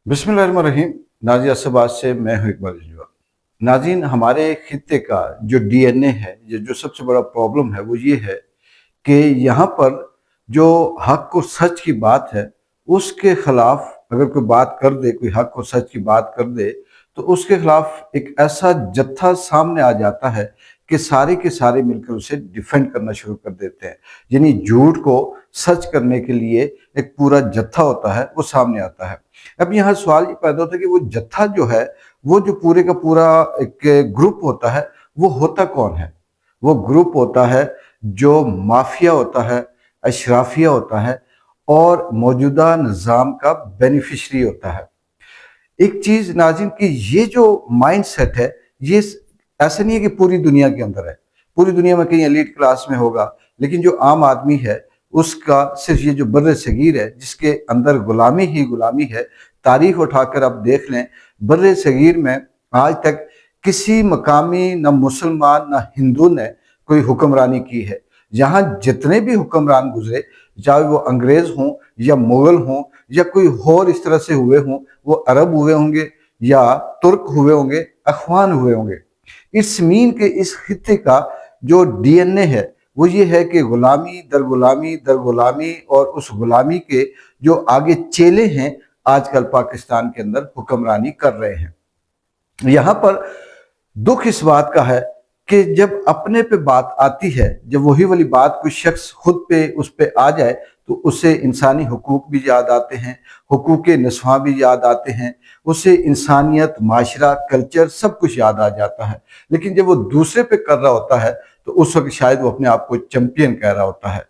बिस्मिल्लाहिर्रहमानिर्रहीम। नाज़िर अब्बास से मैं हूँ इकबाल जलवा। नाज़रीन, हमारे खित्ते का जो डीएनए है, ये जो सबसे बड़ा प्रॉब्लम है वो ये है कि यहाँ पर जो हक और सच की बात है उसके खिलाफ अगर कोई बात कर दे, कोई हक और सच की बात कर दे, तो उसके खिलाफ एक ऐसा जत्था सामने आ जाता है कि सारे के सारे मिलकर उसे डिफेंड करना शुरू कर देते हैं। यानी झूठ को सच करने के लिए एक पूरा जत्था होता है, वो सामने आता है। अब यहाँ सवाल ये पैदा होता है कि वो जत्था जो है, वो जो पूरे का पूरा एक ग्रुप होता है, वो होता कौन है? वो ग्रुप होता है जो माफिया होता है, अशराफिया होता है और मौजूदा निज़ाम का बेनिफिशरी होता है। एक चीज़ नाज़रीन कि ये जो माइंडसेट है, ये ऐसा नहीं है कि पूरी दुनिया के अंदर है। पूरी दुनिया में कहीं एलीट क्लास में होगा, लेकिन जो आम आदमी है, उसका सिर्फ ये जो बर्र-ए-सगीर है, जिसके अंदर गुलामी ही गुलामी है। तारीख उठाकर आप देख लें, बर्र-ए-सगीर में आज तक किसी मकामी ना मुसलमान ना हिंदू ने कोई हुक्मरानी की है। यहाँ जितने भी हुक्मरान गुजरे, चाहे वो अंग्रेज हों या मुगल हों या कोई और इस तरह से हुए हों, वो अरब हुए होंगे या तुर्क हुए होंगे, अफ़गान हुए होंगे। इस ज़मीन के इस खित्ते का जो डीएनए है वो ये है कि गुलामी दर गुलामी दर गुलामी, और उस गुलामी के जो आगे चेले हैं आजकल पाकिस्तान के अंदर हुक्मरानी कर रहे हैं। यहाँ पर दुख इस बात का है कि जब अपने पे बात आती है, जब वही वाली बात कोई शख्स खुद पे उस पे आ जाए, तो उसे इंसानी हुकूक भी याद आते हैं, हुकूक निस्वां भी याद आते हैं, उसे इंसानियत, माशरा, कल्चर सब कुछ याद आ जाता है। लेकिन जब वो दूसरे पे कर रहा होता है तो उस वक्त शायद वो अपने आप को चैंपियन कह रहा होता है।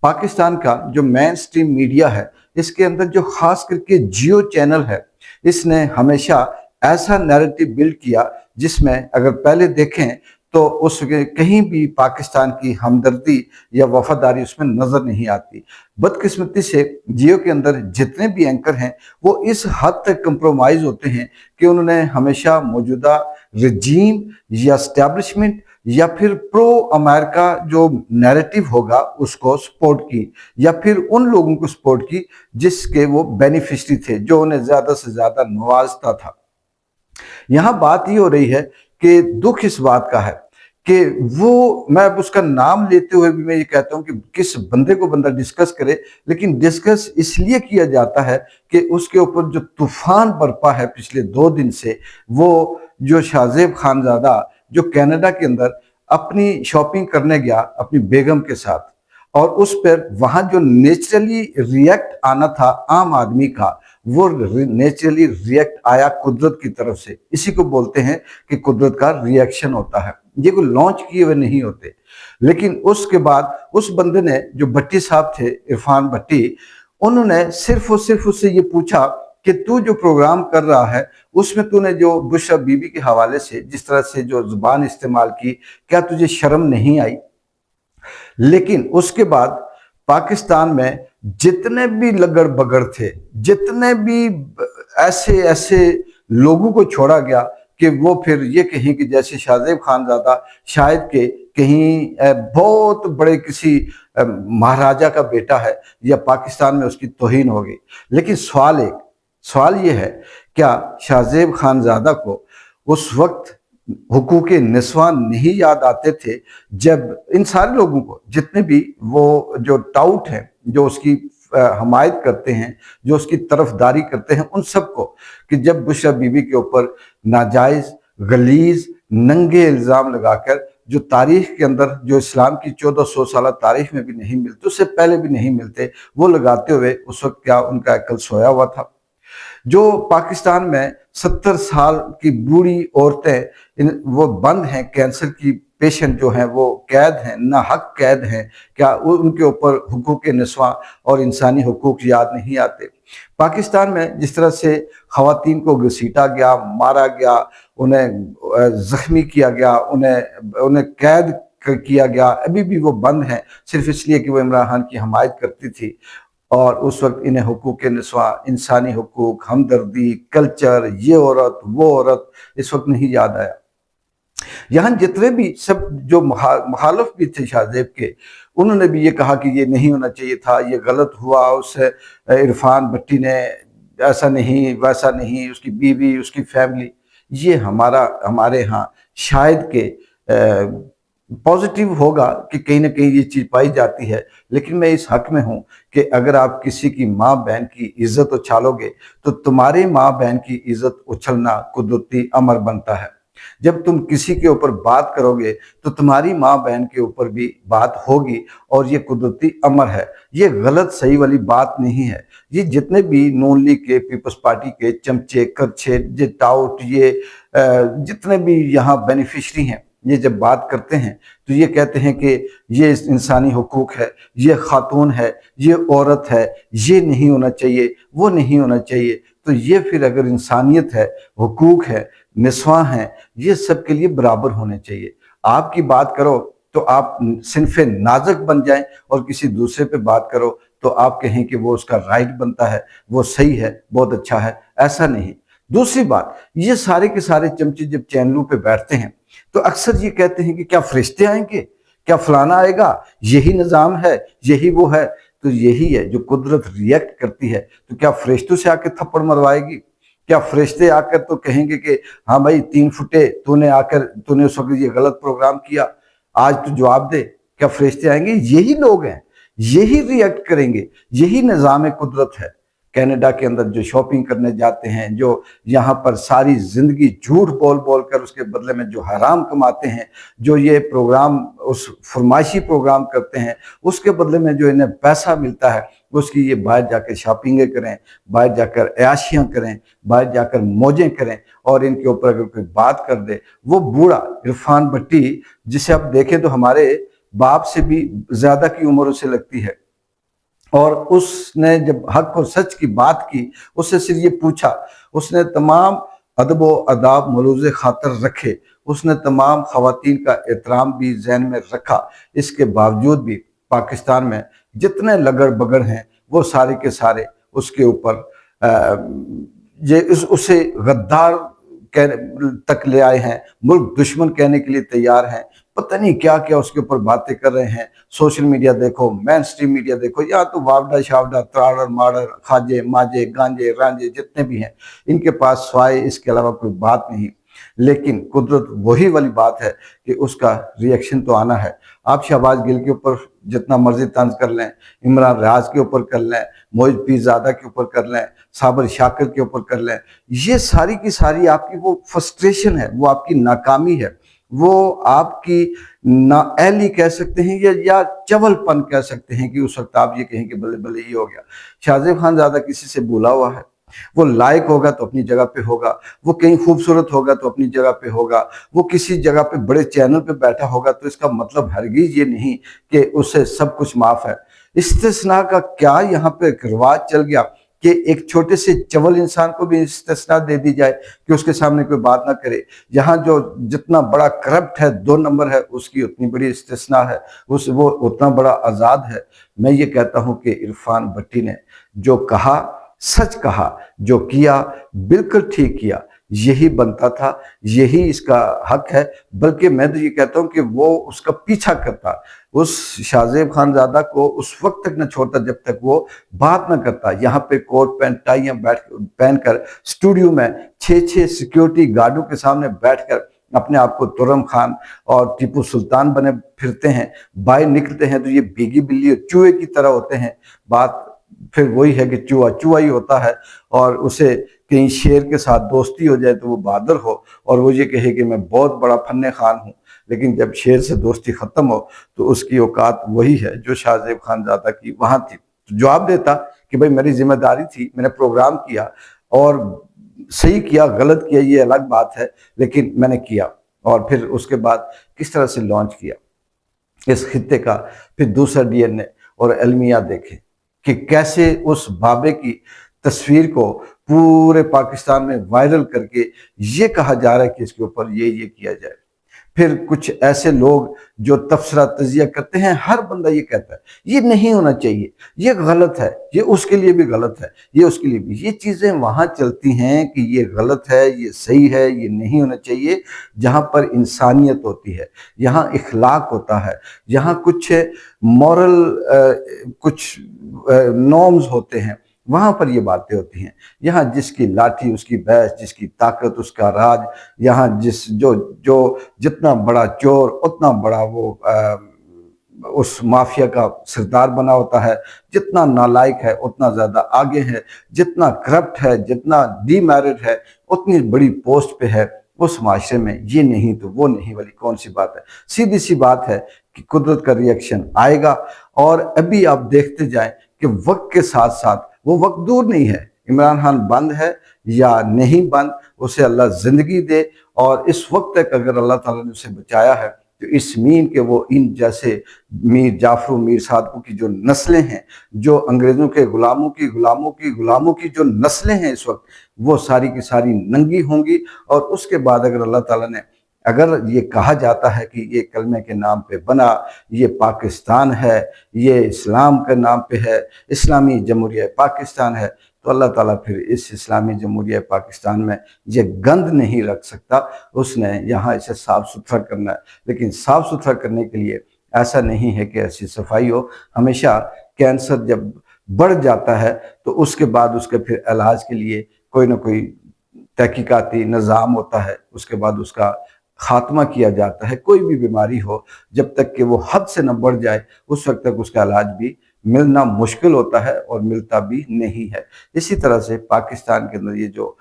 पाकिस्तान का जो मेन स्ट्रीम मीडिया है, इसके अंदर जो खास करके जियो चैनल है, इसने हमेशा ऐसा नैरेटिव बिल्ड किया जिसमें अगर पहले देखें तो उसके कहीं भी पाकिस्तान की हमदर्दी या वफादारी उसमें नजर नहीं आती। बदकिस्मती से जियो के अंदर जितने भी एंकर हैं वो इस हद तक कंप्रोमाइज होते हैं कि उन्होंने हमेशा मौजूदा रजीम या एस्टैब्लिशमेंट या फिर प्रो अमेरिका जो नैरेटिव होगा उसको सपोर्ट की, या फिर उन लोगों को सपोर्ट की जिसके वो बेनिफिशरी थे, जो उन्हें ज्यादा से ज्यादा नवाजता था। यहाँ बात ये हो रही है कि दुख इस बात का है कि वो, मैं अब उसका नाम लेते हुए भी मैं ये कहता हूँ कि किस बंदे को बंदा डिस्कस करे, लेकिन डिस्कस इसलिए किया जाता है कि उसके ऊपर जो तूफान बरपा है पिछले 2 दिन से, वो जो शाहजेब खानजादा जो कनाडा के अंदर अपनी शॉपिंग करने गया अपनी बेगम के साथ, और उस पर वहां जो नेचुरली रिएक्ट आना था आम आदमी का, वो नेचुरली रिएक्ट आया कुदरत की तरफ से। इसी को बोलते हैं कि कुदरत का रिएक्शन होता है, ये कोई लॉन्च किए हुए नहीं होते। लेकिन उसके बाद उस बंदे ने, जो भट्टी साहब थे, इरफान भट्टी, उन्होंने सिर्फ और सिर्फ उससे ये पूछा कि तू जो प्रोग्राम कर रहा है उसमें तूने जो बुशरा बीबी के हवाले से जिस तरह से जो जुबान इस्तेमाल की, क्या तुझे शर्म नहीं आई? लेकिन उसके बाद पाकिस्तान में जितने भी लगड़ बगड़ थे, जितने भी ऐसे ऐसे लोगों को छोड़ा गया कि वो फिर ये कहें कि जैसे शाहजेब खानजादा शायद के कहीं बहुत बड़े किसी महाराजा का बेटा है या पाकिस्तान में उसकी तौहीन हो गई। लेकिन सवाल ये है, क्या शाहजेब खानजादा को उस वक्त हुकूक निस्वां नहीं याद आते थे, जब इन सारे लोगों को, जितने भी वो जो टाउट हैं, जो उसकी हमायत करते हैं, जो उसकी तरफदारी करते हैं, उन सबको, कि जब बुशरा बीबी के ऊपर नाजायज गलीज नंगे इल्ज़ाम लगाकर, जो तारीख के अंदर, जो इस्लाम की 1400 साल तारीख में भी नहीं मिलते, उससे पहले भी नहीं मिलते, वो लगाते हुए उस वक्त क्या उनका अकल सोया हुआ था? जो पाकिस्तान में 70 साल की बूढ़ी औरतें वो बंद हैं, कैंसर की पेशेंट जो हैं वो कैद हैं, नाहक कैद हैं, क्या उनके ऊपर हुकूक निस्वां और इंसानी हुकूक याद नहीं आते? पाकिस्तान में जिस तरह से खवातीन को घसीटा गया, मारा गया, उन्हें जख्मी किया गया, उन्हें उन्हें कैद किया गया, अभी भी वो बंद हैं सिर्फ इसलिए कि वो इमरान खान की हमायत करती थी। और उस वक्त इन्हें हुकूक निस्वां, इंसानी हुकूक, हमदर्दी, कल्चर, ये औरत वो औरत इस वक्त नहीं याद आया। यहाँ जितने भी सब जो मुखालिफ भी थे शाहजेब के, उन्होंने भी ये कहा कि ये नहीं होना चाहिए था, ये गलत हुआ। उस इरफान भट्टी ने ऐसा नहीं वैसा नहीं, उसकी बीवी, उसकी फैमिली, ये हमारे यहाँ शायद के पॉजिटिव होगा कि कहीं ना कहीं ये चीज पाई जाती है। लेकिन मैं इस हक में हूं कि अगर आप किसी की माँ बहन की इज्जत उछालोगे तो तुम्हारी माँ बहन की इज्जत उछलना कुदरती अमर बनता है। जब तुम किसी के ऊपर बात करोगे तो तुम्हारी माँ बहन के ऊपर भी बात होगी, और ये कुदरती अमर है। ये गलत सही वाली बात नहीं है। ये जितने भी नून लीग के, पीपल्स पार्टी के चमचे करछे, ये टाउट, ये जितने भी यहाँ बेनिफिशरी हैं, ये जब बात करते हैं तो ये कहते हैं कि ये इंसानी हुकूक है, ये खातून है, ये औरत है, ये नहीं होना चाहिए, वो नहीं होना चाहिए। तो ये फिर अगर इंसानियत है, हुकूक है, निस्वां है, ये सबके लिए बराबर होने चाहिए। आपकी बात करो तो आप सिनफे नाजक बन जाएं, और किसी दूसरे पे बात करो तो आप कहें कि वो उसका राइट बनता है, वो सही है, बहुत अच्छा है। ऐसा नहीं। दूसरी बात, ये सारे के सारे चमचे जब चैनलों पे बैठते हैं तो अक्सर ये कहते हैं कि क्या फरिश्ते आएंगे, क्या फलाना आएगा, यही निजाम है, यही वो है। तो यही है जो कुदरत रिएक्ट करती है। तो क्या फरिश्तों से आकर थप्पड़ मरवाएगी? क्या फरिश्ते आकर तो कहेंगे कि हाँ भाई 3 फुटे तूने उस वक्त ये गलत प्रोग्राम किया, आज तू जवाब दे? क्या फरिश्ते आएंगे? यही लोग हैं, यही रिएक्ट करेंगे, यही निजाम कुदरत है। कनाडा के अंदर जो शॉपिंग करने जाते हैं, जो यहाँ पर सारी जिंदगी झूठ बोल बोल कर उसके बदले में जो हराम कमाते हैं, जो ये प्रोग्राम उस फरमाइशी प्रोग्राम करते हैं, उसके बदले में जो इन्हें पैसा मिलता है उसकी ये बाहर जाकर शॉपिंगें करें, बाहर जाकर अयाशियाँ करें, बाहर जाकर मौजें करें। और इनके ऊपर अगर कोई बात कर दे, वो बूढ़ा इरफान भट्टी, जिसे आप देखें तो हमारे बाप से भी ज्यादा की उम्र उसे लगती है, और उसने जब हक और सच की बात की, उससे सिर्फ ये पूछा, उसने तमाम अदब व अदाब मलूज़े खातर रखे, उसने तमाम खवातीन का एहतराम भी जहन में रखा। इसके बावजूद भी पाकिस्तान में जितने लगड़ बगड़ हैं वो सारे के सारे उसके ऊपर उसे गद्दार कह तक ले आए हैं, मुल्क दुश्मन कहने के लिए तैयार हैं। पता नहीं क्या क्या उसके ऊपर बातें कर रहे हैं। सोशल मीडिया देखो, मेन स्ट्रीम मीडिया देखो, या तो वावडा शावडा त्राड़र माड़र खाजे माजे गांजे रांझे जितने भी हैं, इनके पास स्वाय इसके अलावा कोई बात नहीं। लेकिन कुदरत वही वाली बात है कि उसका रिएक्शन तो आना है। आप शहबाज गिल के ऊपर जितना मर्जी तंज कर लें, इमरान राज के ऊपर कर लें, मोइज पीरजादा के ऊपर कर लें, साबर शाकिर के ऊपर कर लें, ये सारी की सारी आपकी वो फ्रस्ट्रेशन है, वो आपकी नाकामी है, वो आपकी नाअहली कह सकते हैं, या चवलपन कह सकते हैं कि उस वक्त आप ये कहें कि बल्ले बल्ले ये हो गया। शाहजेब खान ज़्यादा किसी से बोला हुआ है? वो लायक होगा तो अपनी जगह पे होगा, वो कहीं खूबसूरत होगा तो अपनी जगह पे होगा, वो किसी जगह पे बड़े चैनल पे बैठा होगा तो इसका मतलब हरगिज ये नहीं कि उसे सब कुछ माफ है। इस्तिस्ना का क्या यहाँ पे एक रिवाज चल गया कि एक छोटे से चवल इंसान को भी इस्तिस्ना दे दी जाए कि उसके सामने कोई बात ना करे। यहाँ जो जितना बड़ा करप्ट है, 2 नंबर है, उसकी उतनी बड़ी इस्तिस्ना है, वो उतना बड़ा आज़ाद है। मैं ये कहता हूँ कि इरफान भट्टी ने जो कहा सच कहा, जो किया बिल्कुल ठीक किया, यही बनता था, यही इसका हक है। बल्कि मैं तो ये कहता हूँ कि वो उसका पीछा करता, उस शाहजेब खानजादा को उस वक्त तक न छोड़ता जब तक वो बात न करता। यहाँ पे कोट पैंट टाइयाँ पहनकर स्टूडियो में 6-6 सिक्योरिटी गार्डों के सामने बैठकर अपने आप को तुरम खान और टीपू सुल्तान बने फिरते हैं। बाहर निकलते हैं तो ये भीगी बिल्ली और चूहे की तरह होते हैं। बात फिर वही है कि चूहा चूहा ही होता है, और उसे कहीं शेर के साथ दोस्ती हो जाए तो वो बहादुर हो और वो ये कहे कि मैं बहुत बड़ा फन्ने खान हूँ। लेकिन जब शेर से दोस्ती खत्म हो तो उसकी औकात वही है जो शाहजेब खानजादा की वहां थी। तो जवाब देता कि भाई मेरी जिम्मेदारी थी, मैंने प्रोग्राम किया, और सही किया गलत किया ये अलग बात है, लेकिन मैंने किया। और फिर उसके बाद किस तरह से लॉन्च किया इस खित्ते का। फिर दूसरा डीएनए और अलमिया देखें कि कैसे उस बाबे की तस्वीर को पूरे पाकिस्तान में वायरल करके ये कहा जा रहा है कि इसके ऊपर ये किया जाए। फिर कुछ ऐसे लोग जो तबसरा तजिया करते हैं, हर बंदा ये कहता है ये नहीं होना चाहिए, ये गलत है, ये उसके लिए भी गलत है, ये उसके लिए भी। ये चीज़ें वहाँ चलती हैं कि ये गलत है, ये सही है, ये नहीं होना चाहिए। जहाँ पर इंसानियत होती है, यहाँ इखलाक होता है, यहाँ कुछ मॉरल कुछ नॉर्म्स होते हैं, वहाँ पर ये बातें होती हैं। यहाँ जिसकी लाठी उसकी भैंस, जिसकी ताकत उसका राज, यहाँ जिस जो जो जितना बड़ा चोर उतना बड़ा वो उस माफिया का सरदार बना होता है, जितना नालायक है उतना ज़्यादा आगे है, जितना करप्ट है, जितना डीमेरिट है उतनी बड़ी पोस्ट पे है। उस माशरे में ये नहीं तो वो नहीं वाली कौन सी बात है। सीधी सी बात है कि कुदरत का रिएक्शन आएगा। और अभी आप देखते जाएं कि वक्त के साथ साथ वो वक्त दूर नहीं है। इमरान खान बंद है या नहीं बंद, उसे अल्लाह जिंदगी दे। और इस वक्त तक अगर अल्लाह ताला ने उसे बचाया है तो इस मीन के वो इन जैसे मीर जाफरों, मीर सादकों की जो नस्लें हैं, जो अंग्रेजों के गुलामों की जो नस्लें हैं इस वक्त, वो सारी की सारी नंगी होंगी। और उसके बाद अगर अल्लाह ताला ने, अगर ये कहा जाता है कि ये कलमे के नाम पे बना, ये पाकिस्तान है, ये इस्लाम के नाम पे है, इस्लामी जमहूरिया पाकिस्तान है, तो अल्लाह ताला फिर इस इस्लामी जमहूरिया पाकिस्तान में ये गंद नहीं रख सकता। उसने यहाँ इसे साफ़ सुथरा करना है। लेकिन साफ़ सुथरा करने के लिए ऐसा नहीं है कि ऐसी सफाई हो। हमेशा कैंसर जब बढ़ जाता है तो उसके बाद उसके फिर इलाज के लिए कोई ना कोई तहकीकाती निज़ाम होता है, उसके बाद उसका खात्मा किया जाता है। कोई भी बीमारी हो, जब तक कि वो हद से न बढ़ जाए उस वक्त तक उसका इलाज भी मिलना मुश्किल होता है और मिलता भी नहीं है। इसी तरह से पाकिस्तान के अंदर ये जो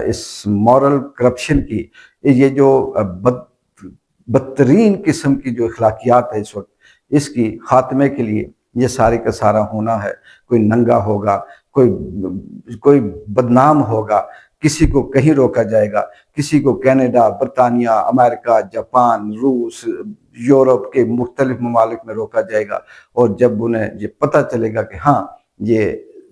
इस मॉरल करप्शन की ये जो बदतरीन किस्म की जो अखलाकियात है इस वक्त, इसकी खात्मे के लिए ये सारे का सारा होना है। कोई नंगा होगा, कोई कोई बदनाम होगा, किसी को कहीं रोका जाएगा, किसी को कनाडा, बरतानिया, अमेरिका, जापान, रूस, यूरोप के मुख्तलिफ ममालिक में रोका जाएगा। और जब उन्हें ये पता चलेगा कि हाँ ये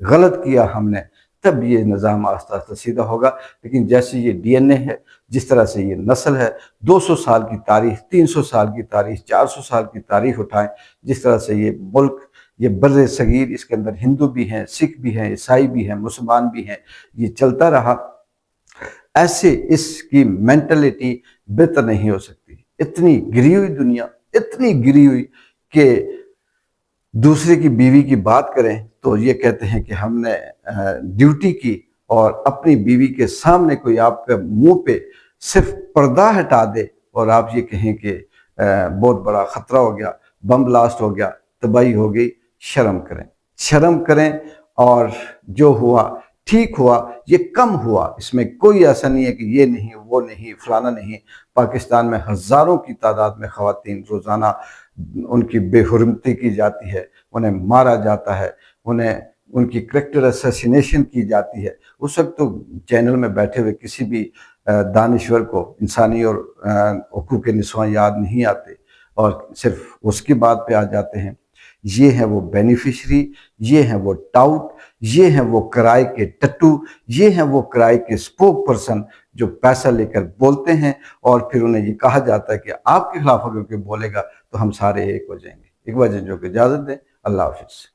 गलत किया हमने, तब ये निज़ाम आस्ता आस्ता सीधा होगा। लेकिन जैसे ये डीएनए है, जिस तरह से ये नस्ल है, 200 साल की तारीख, 300 साल की तारीख, 400 साल की तारीख उठाएं, जिस तरह से ये मुल्क, ये बर्रे सगीर, इसके अंदर हिंदू भी हैं, सिख भी हैं, ईसाई भी हैं, मुसलमान भी हैं, ये चलता रहा, ऐसे इसकी मेंटलिटी बेहतर नहीं हो सकती। इतनी गिरी हुई दुनिया, इतनी गिरी हुई कि दूसरे की बीवी की बात करें तो ये कहते हैं कि हमने ड्यूटी की, और अपनी बीवी के सामने कोई आपके मुंह पे सिर्फ पर्दा हटा दे और आप ये कहें कि बहुत बड़ा खतरा हो गया, बम ब्लास्ट हो गया, तबाही हो गई। शर्म करें, शर्म करें। और जो हुआ ठीक हुआ, ये कम हुआ, इसमें कोई ऐसा नहीं है कि ये नहीं, वो नहीं, फलाना नहीं। पाकिस्तान में हज़ारों की तादाद में ख़वातीन रोज़ाना उनकी बेहुरमती की जाती है, उन्हें मारा जाता है, उन्हें उनकी करैक्टर असैसिनेशन की जाती है। उस वक्त तो चैनल में बैठे हुए किसी भी दानिश्वर को इंसानी और हुकूक निस्वां याद नहीं आते और सिर्फ उसकी बात पे आ जाते हैं। ये हैं वो बेनिफिशरी, ये हैं वो टाउट, ये हैं वो किराए के टट्टू, ये हैं वो किराए के स्पोक पर्सन जो पैसा लेकर बोलते हैं और फिर उन्हें ये कहा जाता है कि आपके खिलाफ अगर कोई बोलेगा तो हम सारे एक हो जाएंगे। एक बार जो इजाज़त दें, अल्लाह हाफिज़।